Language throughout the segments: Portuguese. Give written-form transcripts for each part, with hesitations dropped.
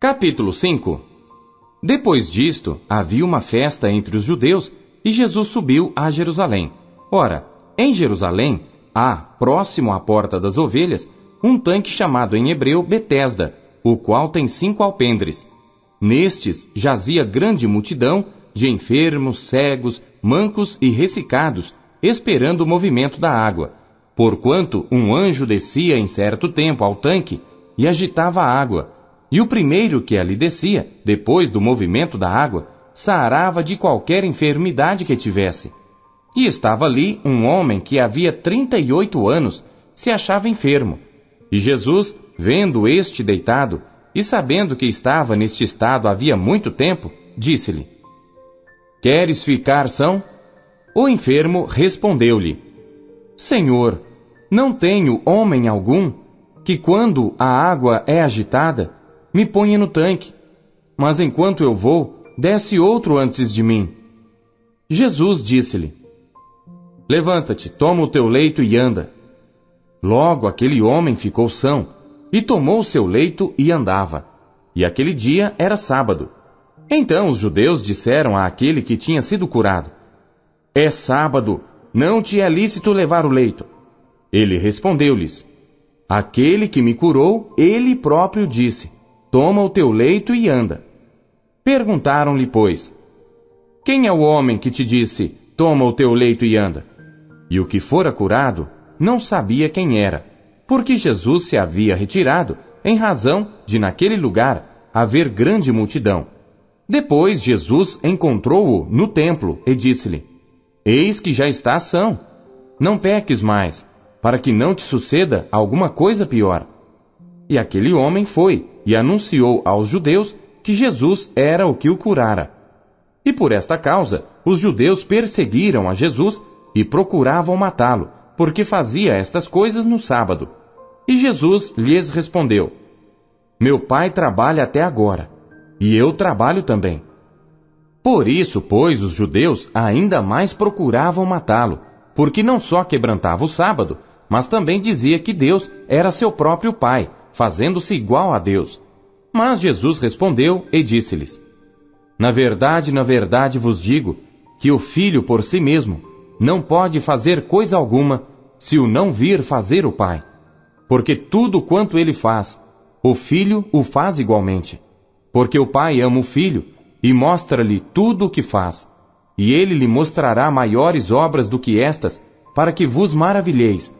Capítulo 5. Depois disto, havia uma festa entre os judeus, e Jesus subiu a Jerusalém. Ora, em Jerusalém, há, próximo à porta das ovelhas, um tanque chamado em hebreu Betesda, o qual tem 5 alpendres. Nestes jazia grande multidão de enfermos, cegos, mancos e ressecados, esperando o movimento da água, porquanto um anjo descia em certo tempo ao tanque e agitava a água, e o primeiro que ali descia, depois do movimento da água, sarava de qualquer enfermidade que tivesse. E estava ali um homem que havia 38 anos, se achava enfermo. E Jesus, vendo este deitado, e sabendo que estava neste estado havia muito tempo, disse-lhe: Queres ficar são? O enfermo respondeu-lhe: Senhor, não tenho homem algum que, quando a água é agitada, me ponha no tanque, mas enquanto eu vou, desce outro antes de mim. Jesus disse-lhe: Levanta-te, toma o teu leito e anda. Logo aquele homem ficou são, e tomou o seu leito e andava. E aquele dia era sábado. Então os judeus disseram àquele que tinha sido curado: É sábado, não te é lícito levar o leito. Ele respondeu-lhes: Aquele que me curou, ele próprio disse: Toma o teu leito e anda. Perguntaram-lhe, pois: Quem é o homem que te disse: Toma o teu leito e anda? E o que fora curado não sabia quem era, porque Jesus se havia retirado, em razão de naquele lugar haver grande multidão. Depois Jesus encontrou-o no templo e disse-lhe: Eis que já estás são. Não peques mais, para que não te suceda alguma coisa pior. E aquele homem foi e anunciou aos judeus que Jesus era o que o curara. E por esta causa, os judeus perseguiram a Jesus e procuravam matá-lo, porque fazia estas coisas no sábado. E Jesus lhes respondeu: Meu Pai trabalha até agora, e eu trabalho também. Por isso, pois, os judeus ainda mais procuravam matá-lo, porque não só quebrantava o sábado, mas também dizia que Deus era seu próprio Pai, fazendo-se igual a Deus. Mas Jesus respondeu e disse-lhes: na verdade vos digo, que o Filho por si mesmo não pode fazer coisa alguma, se o não vir fazer o Pai. Porque tudo quanto ele faz, o Filho o faz igualmente. Porque o Pai ama o Filho, e mostra-lhe tudo o que faz. E ele lhe mostrará maiores obras do que estas, para que vos maravilheis.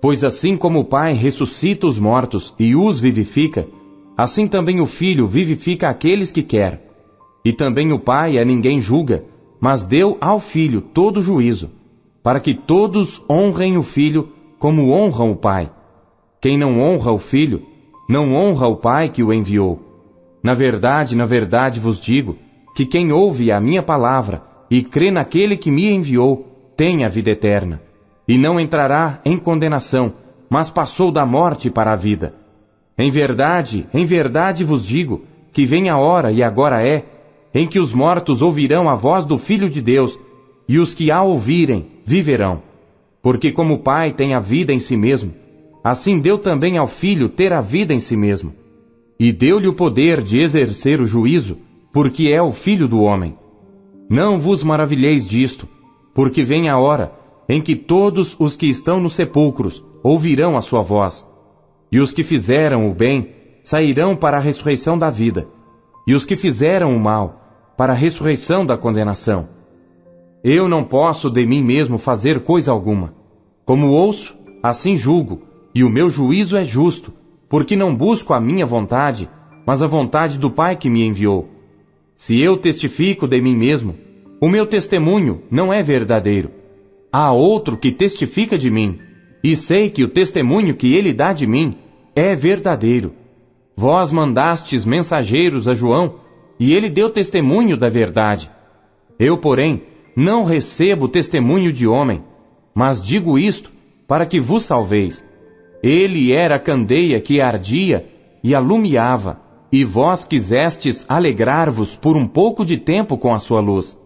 Pois assim como o Pai ressuscita os mortos e os vivifica, assim também o Filho vivifica aqueles que quer. E também o Pai a ninguém julga, mas deu ao Filho todo o juízo, para que todos honrem o Filho como honram o Pai. Quem não honra o Filho, não honra o Pai que o enviou. Na verdade vos digo, que quem ouve a minha palavra e crê naquele que me enviou, tem a vida eterna, e não entrará em condenação, mas passou da morte para a vida. Em verdade vos digo, que vem a hora, e agora é, em que os mortos ouvirão a voz do Filho de Deus, e os que a ouvirem viverão. Porque como o Pai tem a vida em si mesmo, assim deu também ao Filho ter a vida em si mesmo. E deu-lhe o poder de exercer o juízo, porque é o Filho do homem. Não vos maravilheis disto, porque vem a hora em que todos os que estão nos sepulcros ouvirão a sua voz. E os que fizeram o bem sairão para a ressurreição da vida, e os que fizeram o mal para a ressurreição da condenação. Eu não posso de mim mesmo fazer coisa alguma. Como ouço, assim julgo, e o meu juízo é justo, porque não busco a minha vontade, mas a vontade do Pai que me enviou. Se eu testifico de mim mesmo, o meu testemunho não é verdadeiro. Há outro que testifica de mim, e sei que o testemunho que ele dá de mim é verdadeiro. Vós mandastes mensageiros a João, e ele deu testemunho da verdade. Eu, porém, não recebo testemunho de homem, mas digo isto para que vos salveis. Ele era a candeia que ardia e alumiava, e vós quisestes alegrar-vos por um pouco de tempo com a sua luz.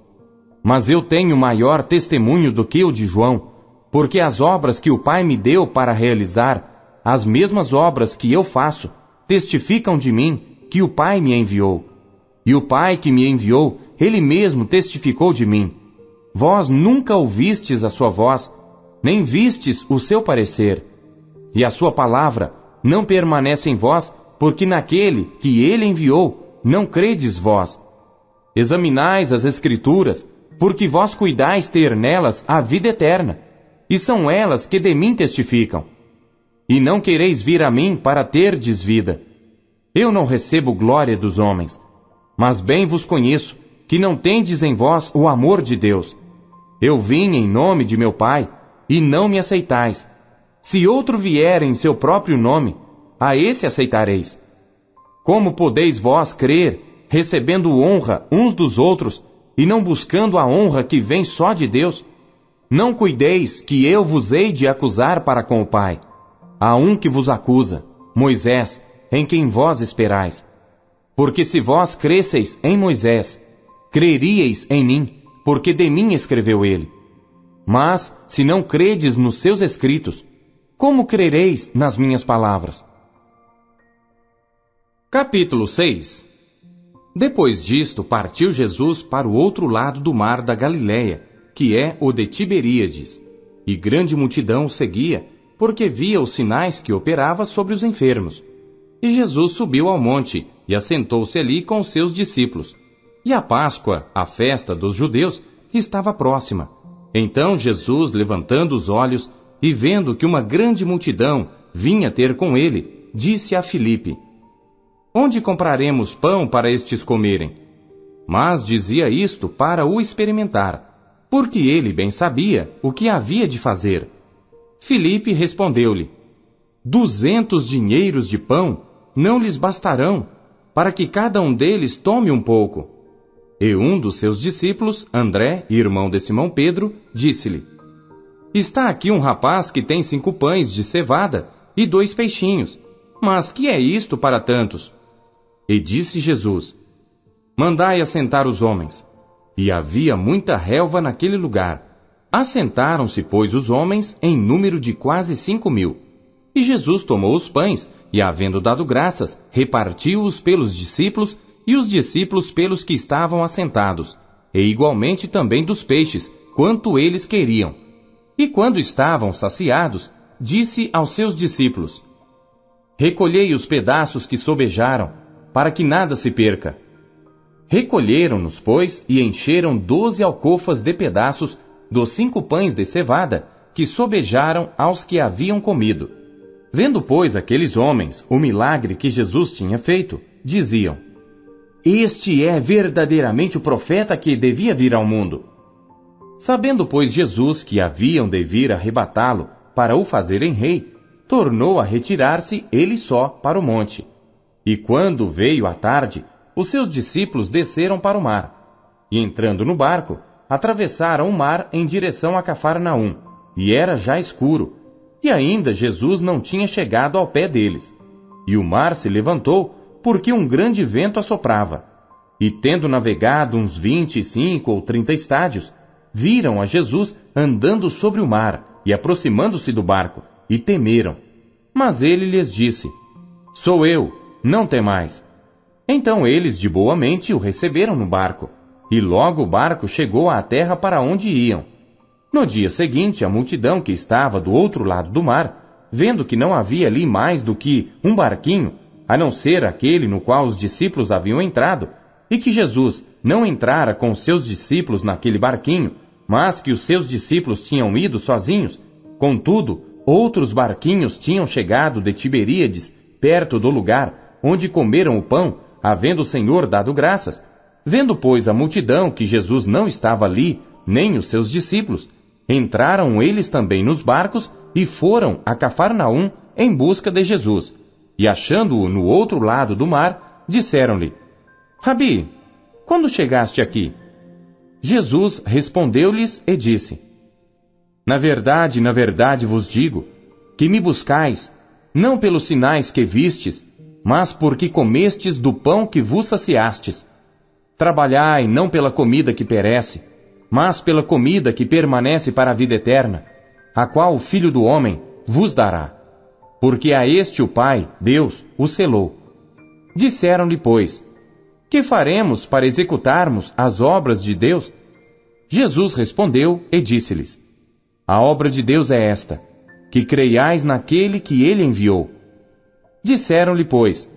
Mas eu tenho maior testemunho do que o de João, porque as obras que o Pai me deu para realizar, as mesmas obras que eu faço, testificam de mim que o Pai me enviou. E o Pai que me enviou, ele mesmo testificou de mim. Vós nunca ouvistes a sua voz, nem vistes o seu parecer. E a sua palavra não permanece em vós, porque naquele que ele enviou, não credes vós. Examinais as Escrituras, porque vós cuidais ter nelas a vida eterna, e são elas que de mim testificam. E não quereis vir a mim para terdes vida. Eu não recebo glória dos homens, mas bem vos conheço, que não tendes em vós o amor de Deus. Eu vim em nome de meu Pai, e não me aceitais. Se outro vier em seu próprio nome, a esse aceitareis. Como podeis vós crer, recebendo honra uns dos outros, e não buscando a honra que vem só de Deus? Não cuideis que eu vos hei de acusar para com o Pai. Há um que vos acusa, Moisés, em quem vós esperais. Porque se vós cresseis em Moisés, creríeis em mim, porque de mim escreveu ele. Mas, se não credes nos seus escritos, como crereis nas minhas palavras? Capítulo 6. Depois disto, partiu Jesus para o outro lado do mar da Galileia, que é o de Tiberíades, e grande multidão o seguia, porque via os sinais que operava sobre os enfermos. E Jesus subiu ao monte, e assentou-se ali com os seus discípulos. E a Páscoa, a festa dos judeus, estava próxima. Então Jesus, levantando os olhos, e vendo que uma grande multidão vinha ter com ele, disse a Filipe: Onde compraremos pão para estes comerem? Mas dizia isto para o experimentar, porque ele bem sabia o que havia de fazer. Filipe respondeu-lhe: 200 dinheiros de pão não lhes bastarão, para que cada um deles tome um pouco. E um dos seus discípulos, André, irmão de Simão Pedro, disse-lhe: Está aqui um rapaz que tem 5 pães de cevada e 2 peixinhos, mas que é isto para tantos? E disse Jesus: Mandai assentar os homens. E havia muita relva naquele lugar. Assentaram-se, pois, os homens em número de quase 5.000. E Jesus tomou os pães, e havendo dado graças, repartiu-os pelos discípulos, e os discípulos pelos que estavam assentados, e igualmente também dos peixes, quanto eles queriam. E quando estavam saciados, disse aos seus discípulos: Recolhei os pedaços que sobejaram, para que nada se perca. Recolheram-nos, pois, e encheram 12 alcofas de pedaços dos 5 pães de cevada, que sobejaram aos que haviam comido. Vendo, pois, aqueles homens o milagre que Jesus tinha feito, diziam: Este é verdadeiramente o profeta que devia vir ao mundo. Sabendo, pois, Jesus que haviam de vir arrebatá-lo para o fazerem rei, tornou a retirar-se ele só para o monte. E quando veio a tarde, os seus discípulos desceram para o mar. E entrando no barco, atravessaram o mar em direção a Cafarnaum, e era já escuro, e ainda Jesus não tinha chegado ao pé deles. E o mar se levantou, porque um grande vento assoprava. E tendo navegado uns 25 ou 30 estádios, viram a Jesus andando sobre o mar, e aproximando-se do barco, e temeram. Mas ele lhes disse: Sou eu, não temais. Então eles de boa mente o receberam no barco, e logo o barco chegou à terra para onde iam. No dia seguinte, a multidão que estava do outro lado do mar, vendo que não havia ali mais do que um barquinho, a não ser aquele no qual os discípulos haviam entrado, e que Jesus não entrara com seus discípulos naquele barquinho, mas que os seus discípulos tinham ido sozinhos, contudo, outros barquinhos tinham chegado de Tiberíades, perto do lugar onde comeram o pão, havendo o Senhor dado graças. Vendo, pois, a multidão que Jesus não estava ali, nem os seus discípulos, entraram eles também nos barcos e foram a Cafarnaum em busca de Jesus. E achando-o no outro lado do mar, disseram-lhe: Rabi, quando chegaste aqui? Jesus respondeu-lhes e disse: na verdade vos digo, que me buscais, não pelos sinais que vistes, mas porque comestes do pão que vos saciastes. Trabalhai não pela comida que perece, mas pela comida que permanece para a vida eterna, a qual o Filho do Homem vos dará. Porque a este o Pai, Deus, o selou. Disseram-lhe, pois: que faremos para executarmos as obras de Deus? Jesus respondeu e disse-lhes: a obra de Deus é esta, que creiais naquele que ele enviou. Disseram-lhe, pois: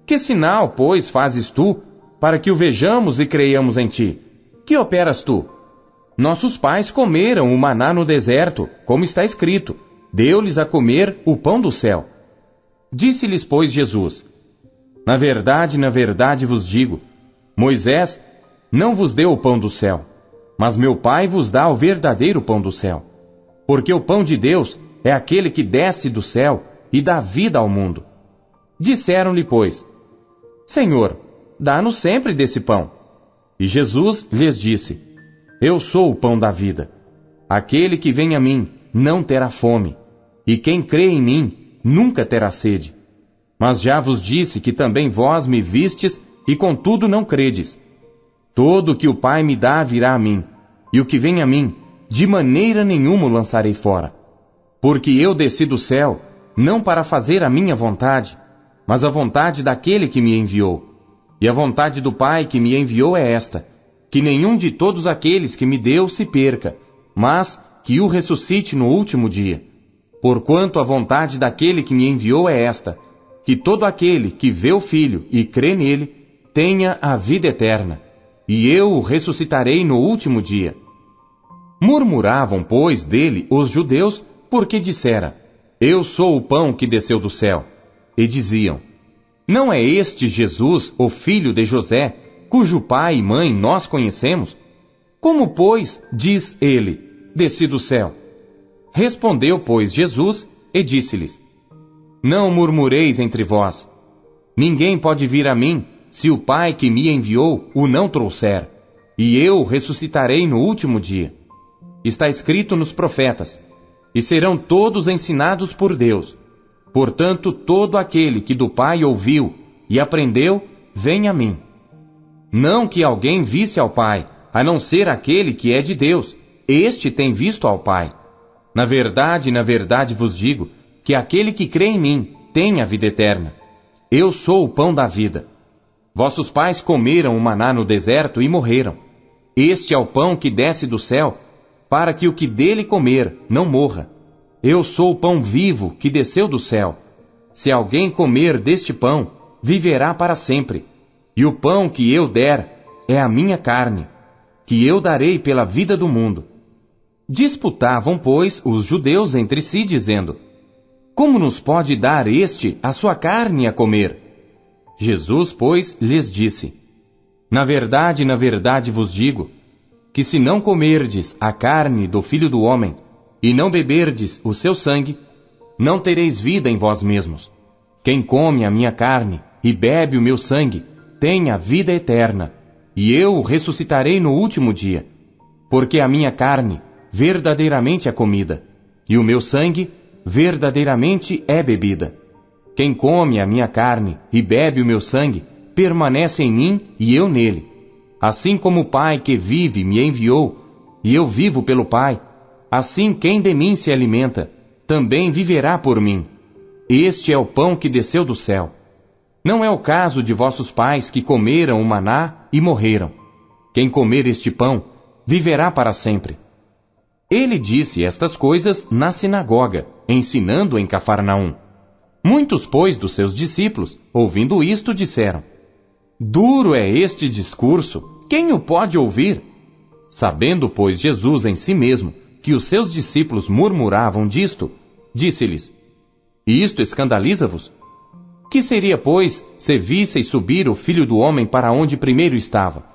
que sinal, pois, fazes tu, para que o vejamos e creiamos em ti? Que operas tu? Nossos pais comeram o maná no deserto, como está escrito: deu-lhes a comer o pão do céu. Disse-lhes, pois, Jesus: na verdade vos digo, Moisés não vos deu o pão do céu, mas meu Pai vos dá o verdadeiro pão do céu. Porque o pão de Deus é aquele que desce do céu e dá vida ao mundo. Disseram-lhe, pois: Senhor, dá-nos sempre desse pão. E Jesus lhes disse: eu sou o pão da vida. Aquele que vem a mim não terá fome, e quem crê em mim nunca terá sede. Mas já vos disse que também vós me vistes, e contudo não credes. Todo o que o Pai me dá virá a mim, e o que vem a mim, de maneira nenhuma o lançarei fora. Porque eu desci do céu, não para fazer a minha vontade, mas a vontade daquele que me enviou. E a vontade do Pai que me enviou é esta: que nenhum de todos aqueles que me deu se perca, mas que o ressuscite no último dia. Porquanto a vontade daquele que me enviou é esta: que todo aquele que vê o Filho e crê nele, tenha a vida eterna, e eu o ressuscitarei no último dia. Murmuravam, pois, dele os judeus, porque dissera: eu sou o pão que desceu do céu. E diziam: não é este Jesus, o filho de José, cujo pai e mãe nós conhecemos? Como, pois, diz ele: desci do céu? Respondeu, pois, Jesus e disse-lhes: não murmureis entre vós. Ninguém pode vir a mim, se o Pai que me enviou o não trouxer, e eu o ressuscitarei no último dia. Está escrito nos profetas: e serão todos ensinados por Deus. Portanto, todo aquele que do Pai ouviu e aprendeu, vem a mim. Não que alguém visse ao Pai, a não ser aquele que é de Deus. Este tem visto ao Pai. Na verdade vos digo, que aquele que crê em mim tem a vida eterna. Eu sou o pão da vida. Vossos pais comeram o maná no deserto e morreram. Este é o pão que desce do céu, para que o que dele comer não morra. Eu sou o pão vivo que desceu do céu. Se alguém comer deste pão, viverá para sempre. E o pão que eu der é a minha carne, que eu darei pela vida do mundo. Disputavam, pois, os judeus entre si, dizendo: como nos pode dar este a sua carne a comer? Jesus, pois, lhes disse: na verdade vos digo, que se não comerdes a carne do Filho do Homem, e não beberdes o seu sangue, não tereis vida em vós mesmos. Quem come a minha carne e bebe o meu sangue, tem a vida eterna, e eu o ressuscitarei no último dia. Porque a minha carne verdadeiramente é comida, e o meu sangue verdadeiramente é bebida. Quem come a minha carne e bebe o meu sangue, permanece em mim e eu nele. Assim como o Pai que vive me enviou, e eu vivo pelo Pai, assim quem de mim se alimenta, também viverá por mim. Este é o pão que desceu do céu. Não é o caso de vossos pais que comeram o maná e morreram. Quem comer este pão, viverá para sempre. Ele disse estas coisas na sinagoga, ensinando em Cafarnaum. Muitos, pois, dos seus discípulos, ouvindo isto, disseram: duro é este discurso, quem o pode ouvir? Sabendo, pois, Jesus em si mesmo que os seus discípulos murmuravam disto, disse-lhes: isto escandaliza-vos? Que seria, pois, se visseis subir o Filho do Homem para onde primeiro estava?